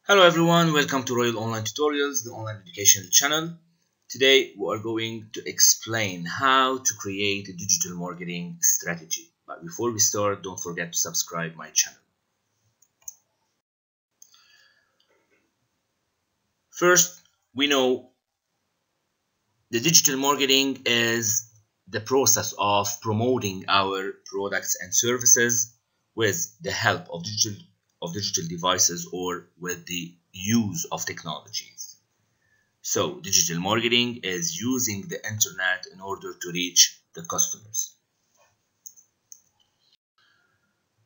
Hello everyone, welcome to Royal Online Tutorials, the online educational channel. Today we are going to explain how to create a digital marketing strategy. But before we start, don't forget to subscribe my channel. First, we know the digital marketing is the process of promoting our products and services with the help of digital devices or with the use of technologies. So digital marketing is using the internet in order to reach the customers.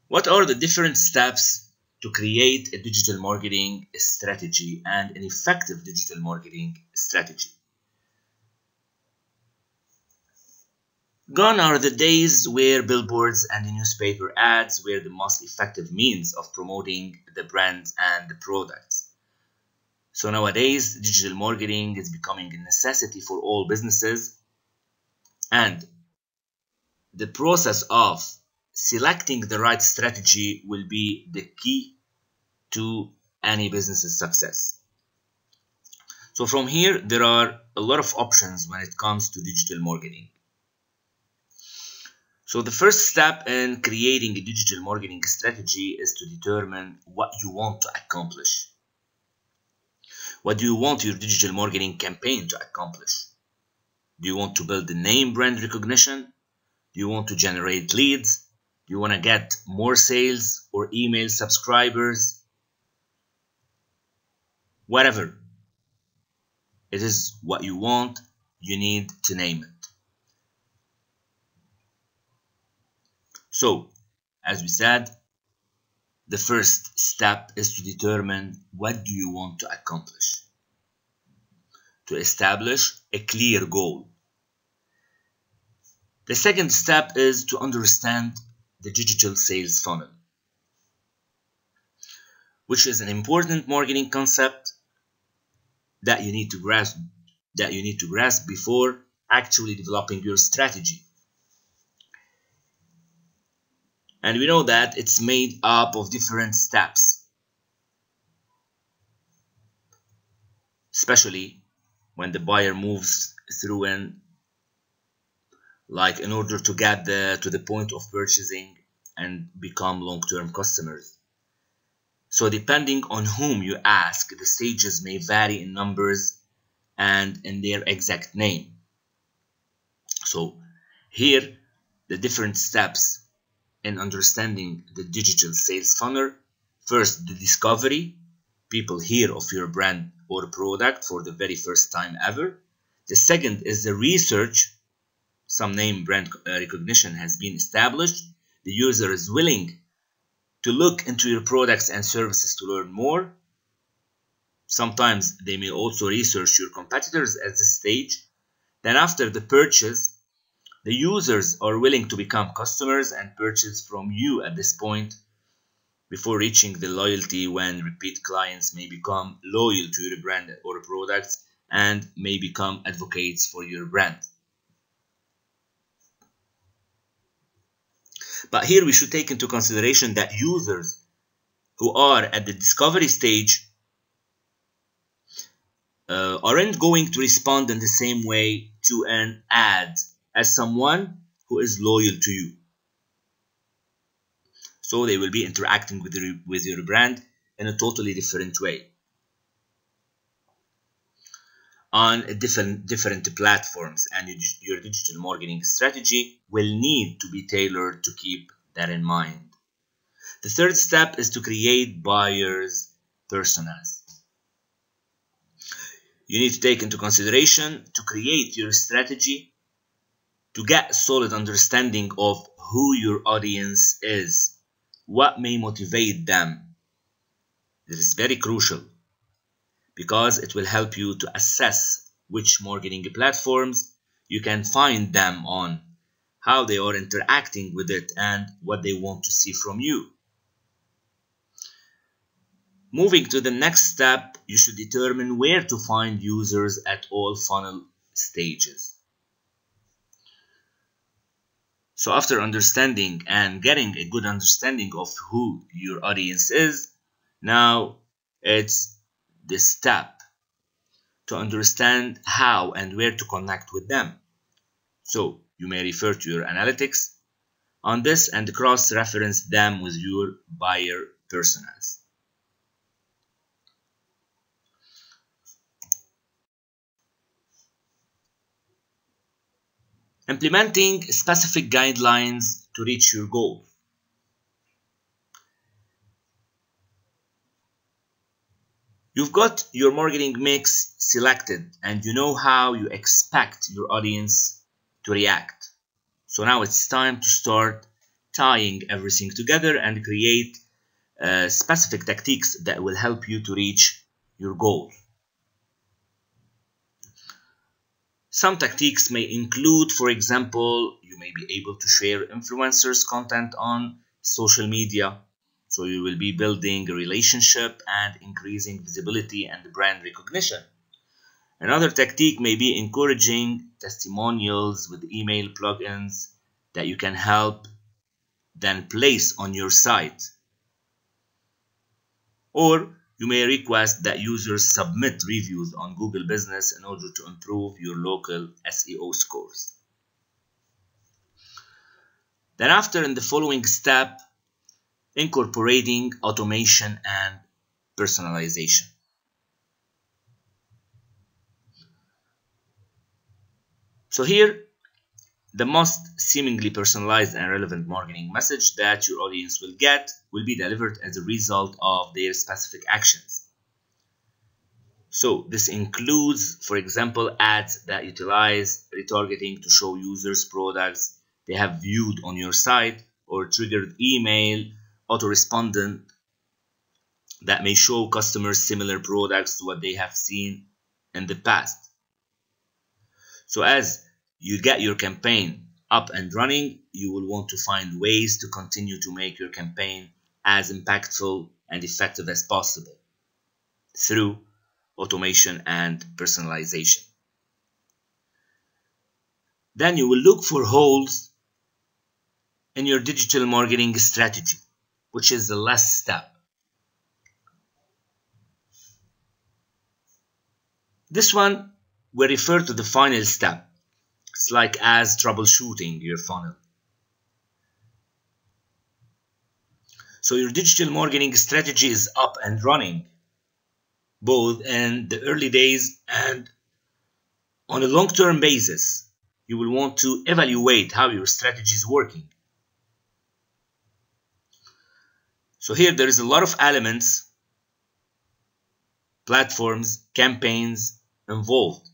What are the different steps to create a digital marketing strategy and an effective digital marketing strategy? Gone are the days where billboards and newspaper ads were the most effective means of promoting the brands and the products. So nowadays, digital marketing is becoming a necessity for all businesses, and the process of selecting the right strategy will be the key to any business's success. So from here, there are a lot of options when it comes to digital marketing. So the first step in creating a digital marketing strategy is to determine what you want to accomplish. What do you want your digital marketing campaign to accomplish? Do you want to build the name brand recognition? Do you want to generate leads? Do you want to get more sales or email subscribers? Whatever it is what you want, you need to name it. So, as we said, the first step is to determine what do you want to accomplish. To establish a clear goal. The second step is to understand the digital sales funnel, which is an important marketing concept that you need to grasp before actually developing your strategy. And we know that it's made up of different steps, especially when the buyer moves through in order to get to the point of purchasing and become long-term customers. So depending on whom you ask, the stages may vary in numbers and in their exact name. So here, the different steps in understanding the digital sales funnel. First, the discovery. People hear of your brand or product for the very first time ever. The second is the research. Some name brand recognition has been established. The user is willing to look into your products and services to learn more. Sometimes they may also research your competitors at this stage. Then after the purchase, the users are willing to become customers and purchase from you at this point before reaching the loyalty when repeat clients may become loyal to your brand or products and may become advocates for your brand. But here we should take into consideration that users who are at the discovery stage aren't going to respond in the same way to an ad as someone who is loyal to you. So they will be interacting with your brand in a totally different way on different platforms, and your digital marketing strategy will need to be tailored to keep that in mind. The third step is to create buyers' personas. You need to take into consideration to create your strategy to get a solid understanding of who your audience is, what may motivate them. This is very crucial because it will help you to assess which marketing platforms you can find them on, how they are interacting with it, and what they want to see from you. Moving to the next step, you should determine where to find users at all funnel stages. So after understanding and getting a good understanding of who your audience is, now It's the step to understand how and where to connect with them. So you may refer to your analytics on this and cross-reference them with your buyer personas. Implementing specific guidelines to reach your goal. You've got your marketing mix selected and you know how you expect your audience to react. So now it's time to start tying everything together and create specific tactics that will help you to reach your goal. Some tactics may include, for example, you may be able to share influencers' content on social media. So you will be building a relationship and increasing visibility and brand recognition. Another tactic may be encouraging testimonials with email plugins that you can help then place on your site. Or you may request that users submit reviews on Google Business in order to improve your local SEO scores. Then after, in the following step, incorporating automation and personalization. So here, the most seemingly personalized and relevant marketing message that your audience will get will be delivered as a result of their specific actions. So this includes, for example, ads that utilize retargeting to show users products they have viewed on your site, or triggered email autorespondent that may show customers similar products to what they have seen in the past. So as you get your campaign up and running, you will want to find ways to continue to make your campaign as impactful and effective as possible through automation and personalization. Then you will look for holes in your digital marketing strategy, which is the last step. This one will refer to the final step. It's like as troubleshooting your funnel. So your digital marketing strategy is up and running, both in the early days and on a long-term basis. You will want to evaluate how your strategy is working. So here there is a lot of elements, platforms, campaigns involved.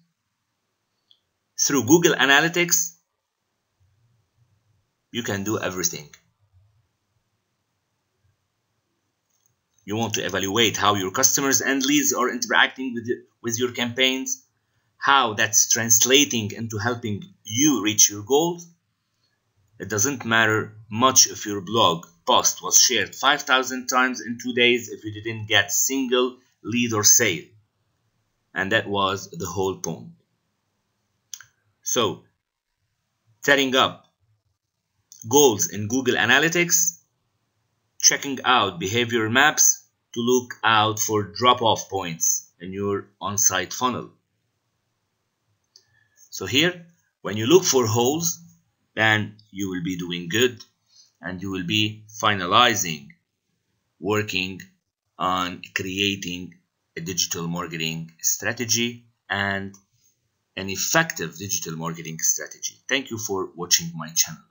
Through Google Analytics, you can do everything. You want to evaluate how your customers and leads are interacting with your campaigns, how that's translating into helping you reach your goals. It doesn't matter much if your blog post was shared 5,000 times in 2 days if you didn't get single lead or sale. And that was the whole point. So, setting up goals in Google Analytics, checking out behavior maps to look out for drop-off points in your on-site funnel. So here, when you look for holes, then you will be doing good and you will be finalizing working on creating a digital marketing strategy and an effective digital marketing strategy. Thank you for watching my channel.